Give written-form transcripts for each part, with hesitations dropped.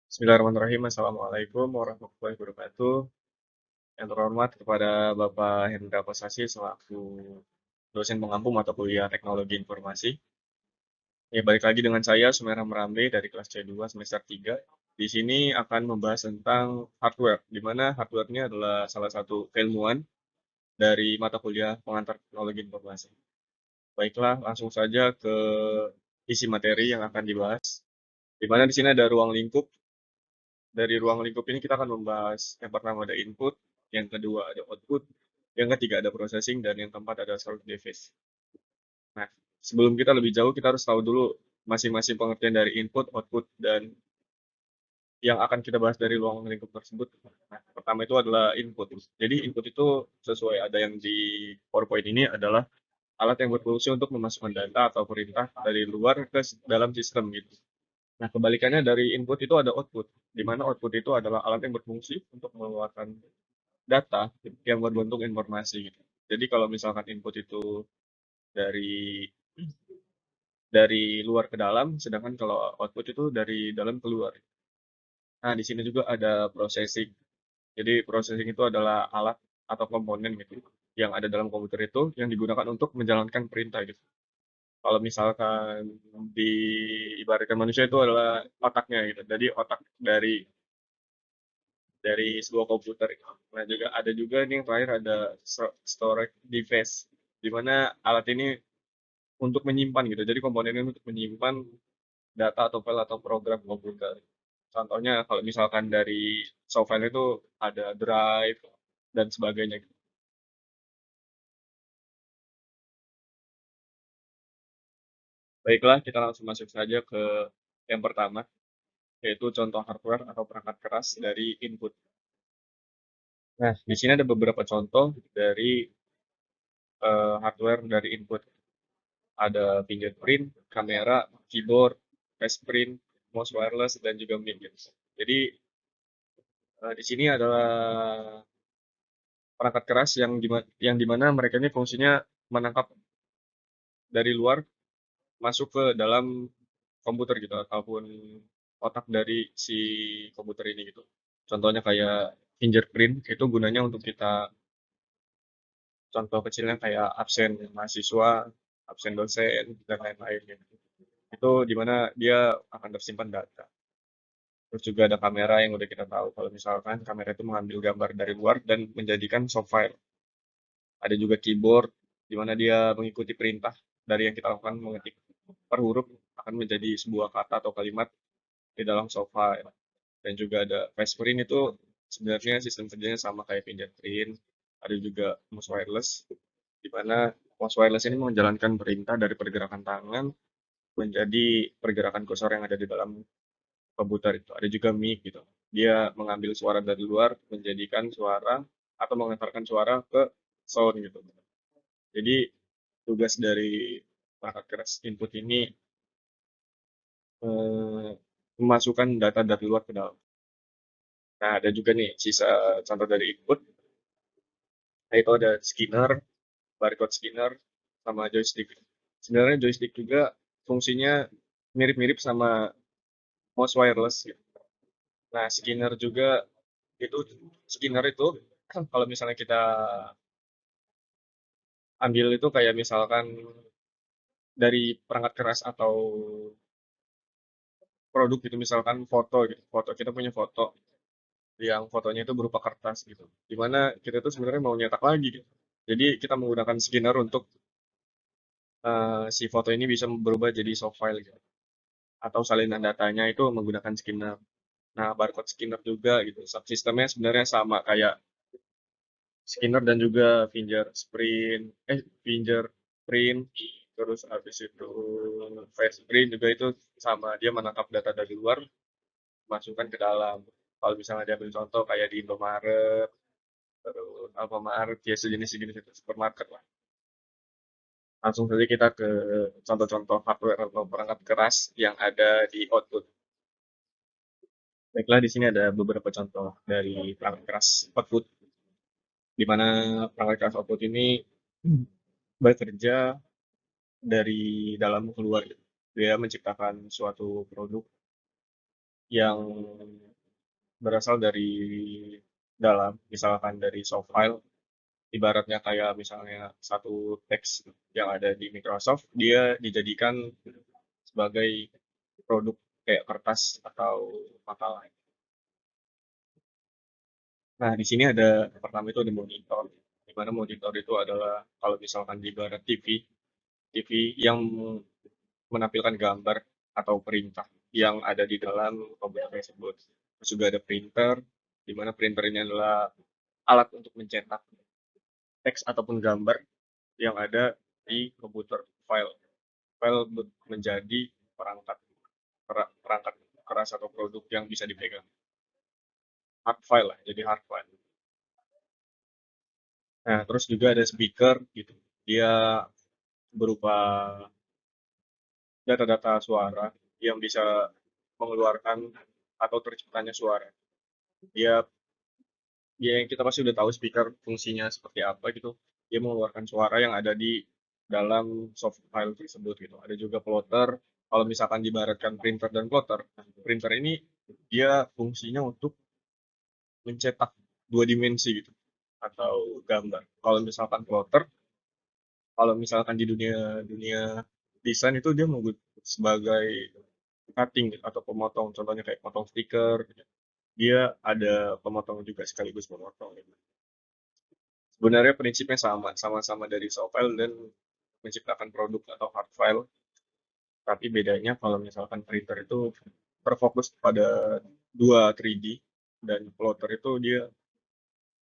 Bismillahirrahmanirrahim. Assalamualaikum warahmatullahi wabarakatuh. Yang terhormat kepada Bapak Hendra Kosasi selaku dosen pengampu mata kuliah Teknologi Informasi. Ya, balik lagi dengan saya Sumerah Merambe dari kelas C2 semester 3. Di sini akan membahas tentang hardware, di mana hardware-nya adalah salah satu keilmuan dari mata kuliah pengantar Teknologi Informasi. Baiklah, langsung saja ke isi materi yang akan dibahas. Di mana di sini ada ruang lingkup. Dari ruang lingkup ini kita akan membahas yang pertama ada input, yang kedua ada output, yang ketiga ada processing, dan yang keempat ada storage device. Nah, sebelum kita lebih jauh, kita harus tahu dulu masing-masing pengertian dari input, output, dan yang akan kita bahas dari ruang lingkup tersebut. Nah, pertama itu adalah input. Jadi input itu sesuai ada yang di PowerPoint ini adalah alat yang berfungsi untuk memasukkan data atau perintah dari luar ke dalam sistem gitu. Nah, kebalikannya dari input itu ada output, di mana output itu adalah alat yang berfungsi untuk mengeluarkan data yang berbentuk informasi gitu. Jadi kalau misalkan input itu dari luar ke dalam, sedangkan kalau output itu dari dalam keluar. Nah, di sini juga ada processing. Jadi processing itu adalah alat atau komponen gitu yang ada dalam komputer itu yang digunakan untuk menjalankan perintah gitu. Kalau misalkan diibaratkan manusia itu adalah otaknya gitu. Jadi otak dari sebuah komputer itu. Nah, juga ada juga nih yang terakhir ada storage device, di mana alat ini untuk menyimpan gitu. Jadi komponen ini untuk menyimpan data atau file atau program komputer. Contohnya kalau misalkan dari software itu ada drive dan sebagainya gitu. Baiklah, kita langsung masuk saja ke yang pertama, yaitu contoh hardware atau perangkat keras dari input. Nah, di sini ada beberapa contoh dari hardware dari input. Ada fingerprint, kamera, keyboard, touchscreen, mouse wireless, dan juga mic gitu. Jadi di sini adalah perangkat keras yang dimana mereka ini fungsinya menangkap dari luar masuk ke dalam komputer gitu ataupun otak dari si komputer ini gitu. Contohnya kayak fingerprint itu gunanya untuk kita contoh kecilnya kayak absen mahasiswa, absen dosen, dan lain-lain gitu. Itu dimana dia akan tersimpan data. Terus juga ada kamera yang udah kita tahu kalau misalkan kamera itu mengambil gambar dari luar dan menjadikan soft file. Ada juga keyboard di mana dia mengikuti perintah dari yang kita lakukan mengetik per huruf akan menjadi sebuah kata atau kalimat di dalam soft file. Dan juga ada fingerprint itu sebenarnya sistem kerjanya sama kayak fingerprint. Ada juga mouse wireless di mana mouse wireless ini menjalankan perintah dari pergerakan tangan menjadi pergerakan kursor yang ada di dalam komputer itu. Ada juga mic gitu. Dia mengambil suara dari luar, menjadikan suara atau mengantarkan suara ke sound gitu. Jadi tugas dari perangkat keras input ini eh, memasukkan data dari luar ke dalam. Nah, ada juga nih sisa contoh dari input, yaitu ada scanner, barcode scanner, sama joystick. Sebenarnya joystick juga fungsinya mirip-mirip sama mouse wireless gitu. Nah, scanner itu kalau misalnya kita ambil itu kayak misalkan dari perangkat keras atau produk gitu, misalkan foto gitu. Foto kita punya foto yang fotonya itu berupa kertas gitu. Dimana kita itu sebenarnya mau nyetak lagi gitu. Jadi kita menggunakan scanner untuk si foto ini bisa berubah jadi soft file gitu. Atau salinan datanya itu menggunakan scanner. Nah, barcode scanner juga gitu. Subsistemnya sebenarnya sama kayak scanner dan juga fingerprint, terus habis itu fingerprint juga itu sama, dia menangkap data dari luar, masukkan ke dalam. Kalau misalnya diambil contoh kayak di Indomaret, terus Alfamart, ya sejenis-sejenis itu, supermarket lah. Langsung saja kita ke contoh-contoh hardware atau perangkat keras yang ada di output. Baiklah, di sini ada beberapa contoh dari perangkat keras output, di mana perangkat keras output ini bekerja dari dalam keluar gitu. Dia menciptakan suatu produk yang berasal dari dalam, misalkan dari soft file, ibaratnya kayak misalnya satu teks yang ada di Microsoft, dia dijadikan sebagai produk kayak kertas atau makalah. Nah, di sini ada pertama itu ada monitor. Di mana monitor itu adalah kalau misalkan di barat TV yang menampilkan gambar atau perintah yang ada di dalam komputer tersebut. Terus juga ada printer, di mana printer ini adalah alat untuk mencetak teks ataupun gambar yang ada di komputer file. File menjadi perangkat perangkat keras atau produk yang bisa dipegang. Hard file lah, jadi hard file. Nah, terus juga ada speaker gitu. Dia berupa data-data suara yang bisa mengeluarkan atau terciptanya suara. Dia ya yang kita pasti udah tahu speaker fungsinya seperti apa gitu. Dia mengeluarkan suara yang ada di dalam soft file tersebut gitu. Ada juga plotter. Kalau misalkan dibaratkan printer dan plotter, printer ini dia fungsinya untuk mencetak dua dimensi gitu atau gambar. Kalau misalkan plotter, kalau misalkan di dunia dunia desain itu dia mau sebagai cutting gitu, atau pemotong. Contohnya kayak potong stiker, dia ada pemotong juga sekaligus memotong gitu. Sebenarnya prinsipnya sama, sama-sama dari soft file dan menciptakan produk atau hard file, tapi bedanya kalau misalkan printer itu terfokus pada dua 3D dan plotter itu dia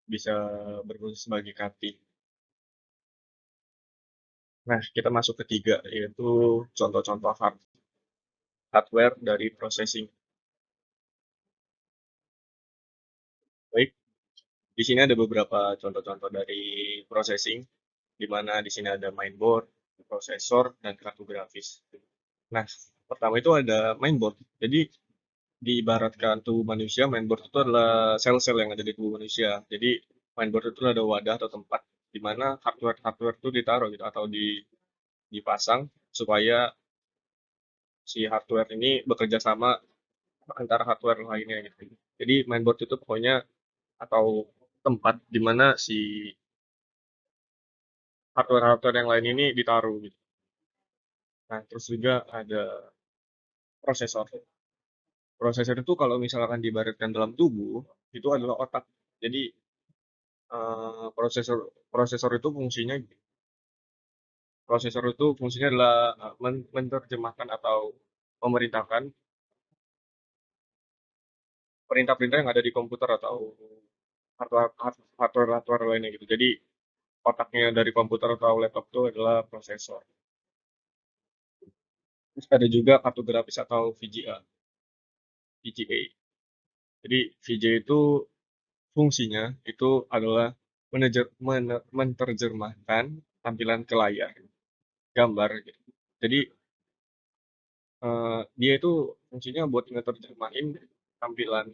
bisa berfungsi sebagai cutting. Nah, kita masuk ke tiga, yaitu contoh-contoh hardware dari processing. Baik, di sini ada beberapa contoh-contoh dari processing, di mana di sini ada mainboard, prosesor, dan kartu grafis. Nah, pertama itu ada mainboard. Jadi diibaratkan tubuh manusia, mainboard itu adalah sel-sel yang ada di tubuh manusia. Jadi mainboard itu ada wadah atau tempat di mana hardware itu ditaruh gitu atau dipasang supaya si hardware ini bekerja sama antara hardware lainnya gitu. Jadi mainboard itu pokoknya atau tempat di mana si hardware-hardware yang lain ini ditaruh gitu. Nah, terus juga ada prosesor. Prosesor itu kalau misalkan diibaratkan dalam tubuh, itu adalah otak. Jadi prosesor prosesor itu fungsinya prosesor itu fungsinya adalah menerjemahkan atau memerintahkan perintah-perintah yang ada di komputer atau hardware lainnya gitu. Jadi otaknya dari komputer atau laptop itu adalah prosesor. Terus ada juga kartu grafis atau VGA. Jadi VGA itu fungsinya itu adalah menerjemahkan tampilan ke layar, gambar gitu. Jadi dia itu fungsinya buat ngeterjemahin tampilan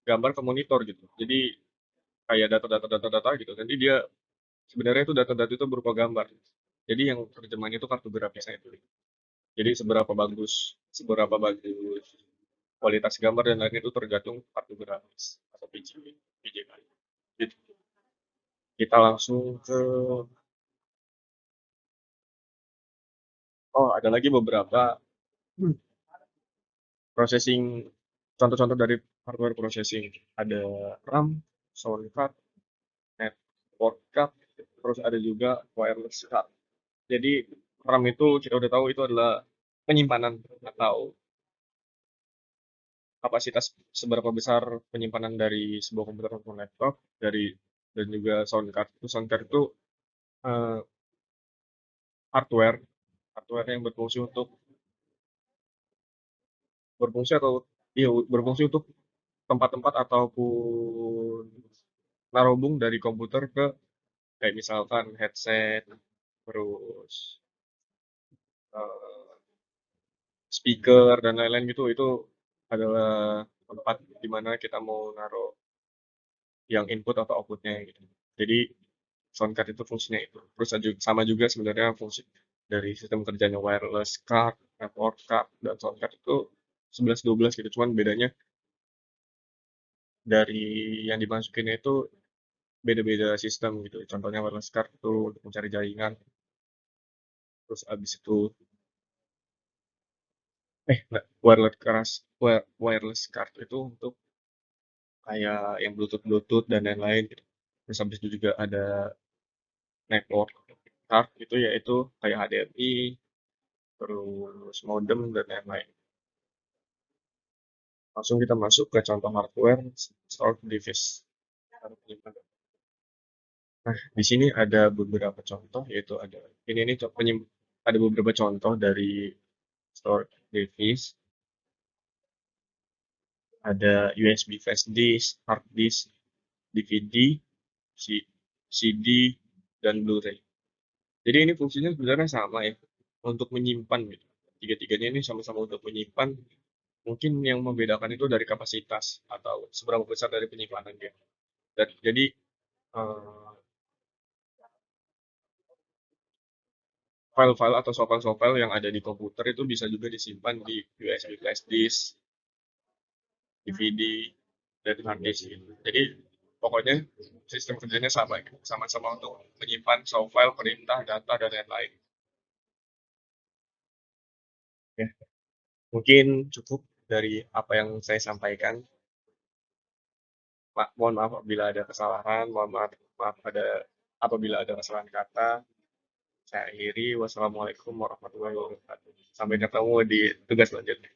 gambar ke monitor gitu. Jadi kayak data-data gitu. Nanti dia sebenarnya itu data-data itu berupa gambar. Jadi yang terjemahannya itu kartu grafisnya itu. Jadi seberapa bagus kualitas gambar dan lain itu tergantung kartu grafis atau PJK. Gitu. Kita langsung ke oh ada lagi beberapa processing contoh-contoh dari hardware processing. Ada RAM, sound card, network card, terus ada juga wireless card. Jadi RAM itu kita udah tahu itu adalah penyimpanan atau kapasitas seberapa besar penyimpanan dari sebuah komputer ataupun laptop dari dan juga sound card. Itu sound card itu eh, hardware hardware yang berfungsi atau iya berfungsi untuk tempat-tempat ataupun narobung dari komputer ke kayak misalkan headset, terus eh, speaker dan lain-lain gitu itu adalah tempat di mana kita mau naruh yang input atau outputnya gitu. Jadi soundcard itu fungsinya itu. Terus sama juga sebenarnya fungsi dari sistem kerjanya wireless card, network card, dan soundcard itu 11-12 gitu. Cuman bedanya dari yang dimasukinnya itu beda-beda sistem gitu. Contohnya wireless card itu untuk mencari jaringan, terus abis itu enggak, wireless card itu untuk kayak yang Bluetooth dan lain-lain gitu. Terus habis itu juga ada network card itu yaitu kayak HDMI, terus modem dan lain-lain. Langsung kita masuk ke contoh hardware storage device. Nah, di sini ada beberapa contoh yaitu ini ada beberapa contoh dari storage device, ada USB flash disk, hard disk, DVD, C- CD, dan Blu-ray. Jadi ini fungsinya sebenarnya sama ya, untuk menyimpan gitu. Tiga-tiganya ini sama-sama untuk menyimpan. Mungkin yang membedakan itu dari kapasitas atau seberapa besar dari penyimpanan dia. Dan jadi eh, file-file atau software-software yang ada di komputer itu bisa juga disimpan di USB flash disk, DVD, dan hard disk gitu. Jadi pokoknya sistem kerjanya sama, gitu. Sama-sama untuk menyimpan software, perintah, data, dan lain-lain. Ya, mungkin cukup dari apa yang saya sampaikan. Mohon maaf apabila ada kesalahan, mohon maaf apabila ada kesalahan kata. Saya akhiri. Wassalamualaikum warahmatullahi wabarakatuh. Sampai ketemu di tugas selanjutnya.